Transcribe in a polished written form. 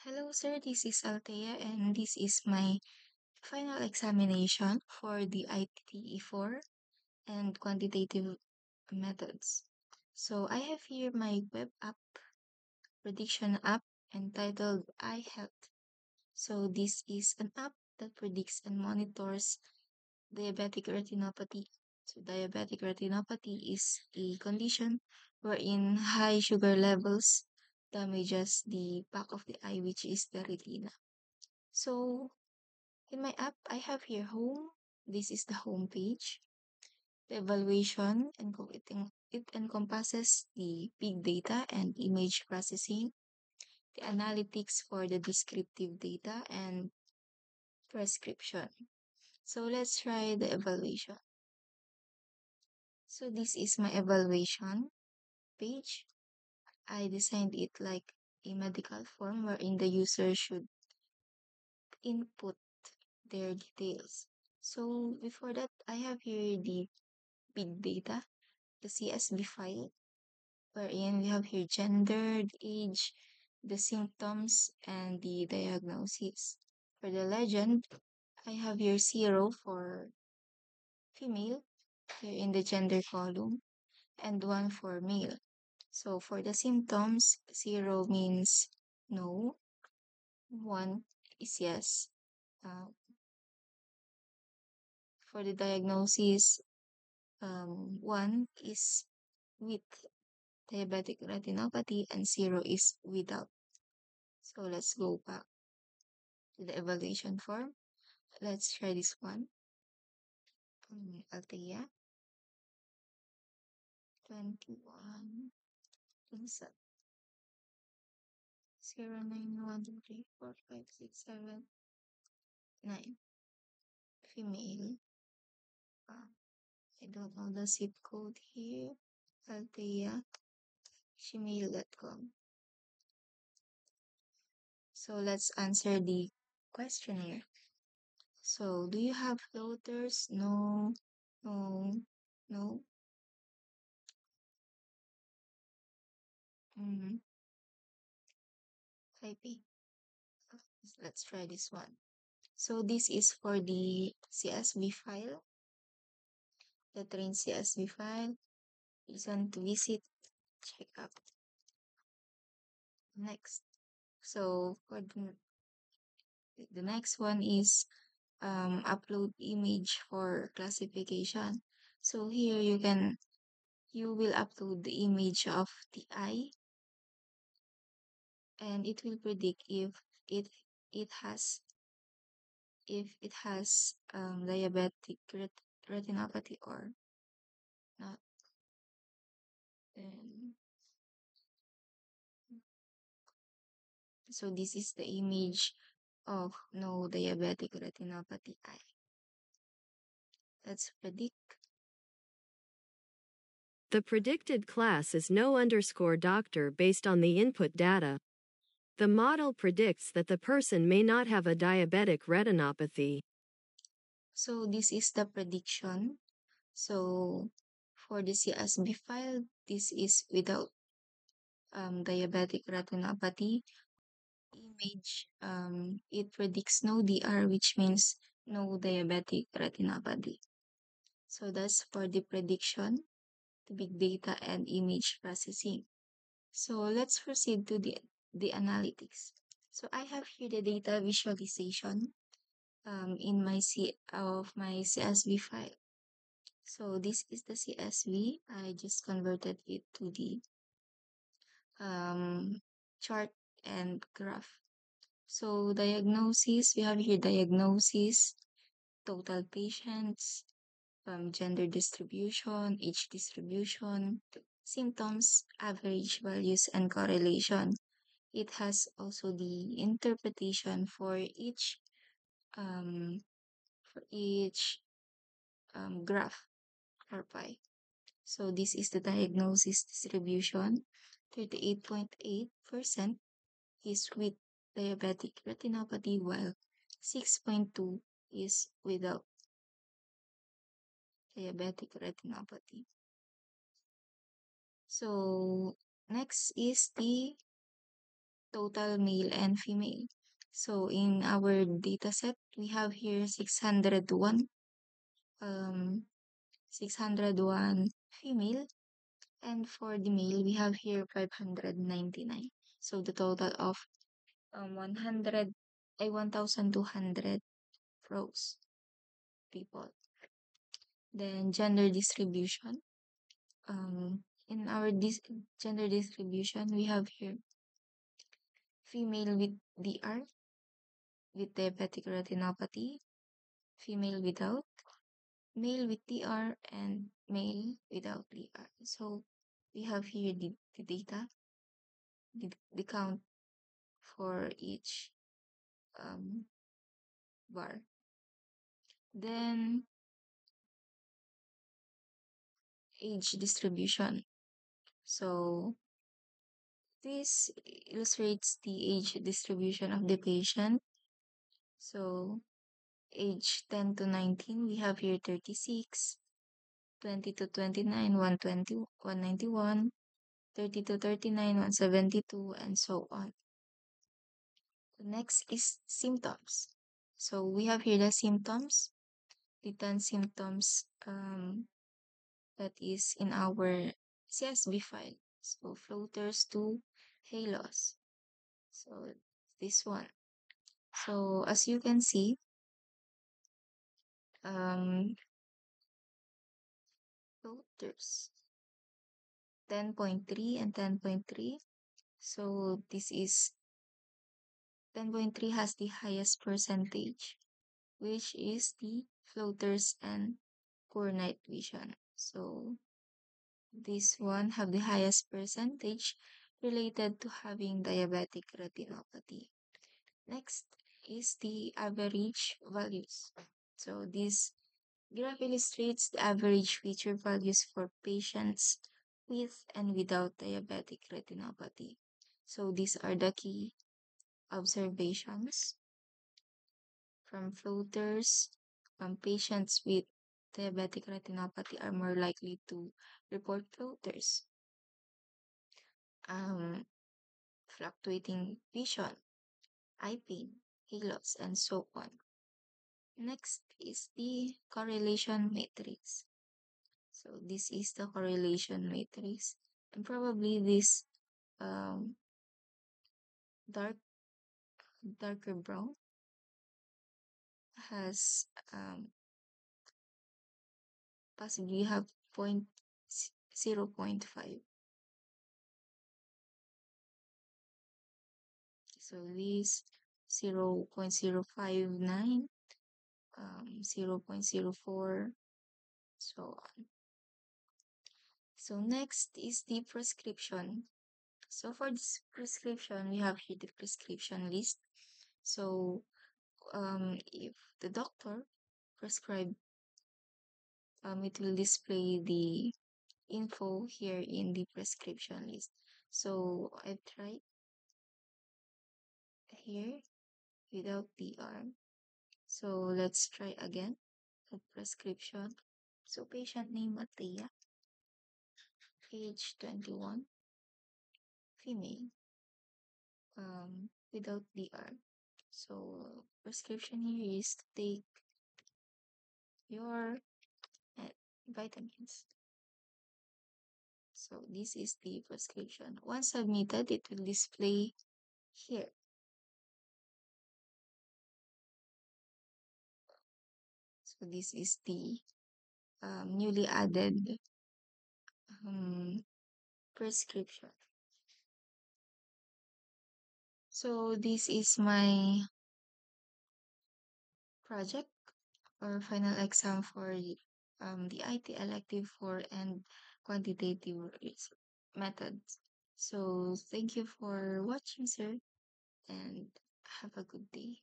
Hello, sir. This is Althea, and this is my final examination for the ITE4 and quantitative methods. So I have here my web app, prediction app, entitled iHealth. So this is an app that predicts and monitors diabetic retinopathy. So diabetic retinopathy is a condition wherein high sugar levels damages the back of the eye, which is the retina. So in my app, I have here home. This is the home page. The evaluation and it encompasses the big data and image processing, the analytics for the descriptive data, and prescription. So let's try the evaluation. So this is my evaluation page. I designed it like a medical form wherein the user should input their details. So before that, I have here the big data, the CSV file, wherein we have here gender, the age, the symptoms, and the diagnosis. For the legend, I have here 0 for female, here in the gender column, and 1 for male. So for the symptoms, 0 means no, 1 is yes. Uh, for the diagnosis, 1 is with diabetic retinopathy and 0 is without. So let's go back to the evaluation form. Let's try this one. Althea 21 insert 0, 9, 1, 2, 3, 4, 5, 6, 7, 9. Female. I don't know the zip code here. Althea gmail.com. So let's answer the questionnaire. So, do you have floaters? No, no, no. Mm, type A. Let's try this one. So this is for the CSV file, the train CSV file. Reason to visit, check up. Next. So for the next one is upload image for classification. So here you will upload the image of the eye, and it will predict it it has it has diabetic retinopathy or not. Um, so this is the image of no diabetic retinopathy eye. Let's predict. The predicted class is no underscore doctor based on the input data. The model predicts that the person may not have a diabetic retinopathy. So this is the prediction. So for the CSV file, this is without diabetic retinopathy. Image, it predicts no DR, which means no diabetic retinopathy. So that's for the prediction, the big data, and image processing. So let's proceed to the analytics. So I have here the data visualization in my CSV file. So this is the CSV. I just converted it to the chart and graph. So diagnosis, we have here diagnosis, total patients, gender distribution, age distribution, symptoms, average values, and correlation. It has also the interpretation um, for each graph or pie. So this is the diagnosis distribution. 38.8% is with diabetic retinopathy, while 6.2 is without diabetic retinopathy. So next is the total male and female. So in our data set, we have here 601, um, 601 female, and for the male, we have here 599. So the total of 100, 1,200 rows people. Then gender distribution. In our gender distribution, we have here female with DR, with diabetic retinopathy, female without, male with DR, and male without DR. So we have here the data, the count for each um, bar. Then age distribution. So this illustrates the age distribution of the patient. So age 10 to 19, we have here 36, 20 to 29, 120, 191, 30 to 39, 172, and so on. The next is symptoms. So we have here the symptoms, the 10 symptoms that is in our CSB file. So floaters to halos. So this one. So as you can see, um, floaters 10.3 and 10.3. So this is 10.3 has the highest percentage, which is the floaters and poor night vision. So this one have the highest percentage related to having diabetic retinopathy. Next is the average values. So this graph illustrates the average feature values for patients with and without diabetic retinopathy. So these are the key observations from floaters. Patients with diabetic retinopathy are more likely to report floaters, um, fluctuating vision, eye pain, halos, and so on. Next is the correlation matrix. So this is the correlation matrix, and probably this um, dark darker brown has possibly have 0.5. So this 0.059, 0.04, so on. So next is the prescription. So for this prescription, we have here the prescription list. So if the doctor prescribe, it will display the info here in the prescription list. So I've tried here without the arm. So let's try again the prescription. So patient name Matea, age 21, female, without DR. So prescription here is to take your vitamins. So this is the prescription. Once submitted, it will display here. So this is the newly added prescription. So this is my project or final exam for the IT elective 4 and quantitative methods. So thank you for watching, sir, and have a good day.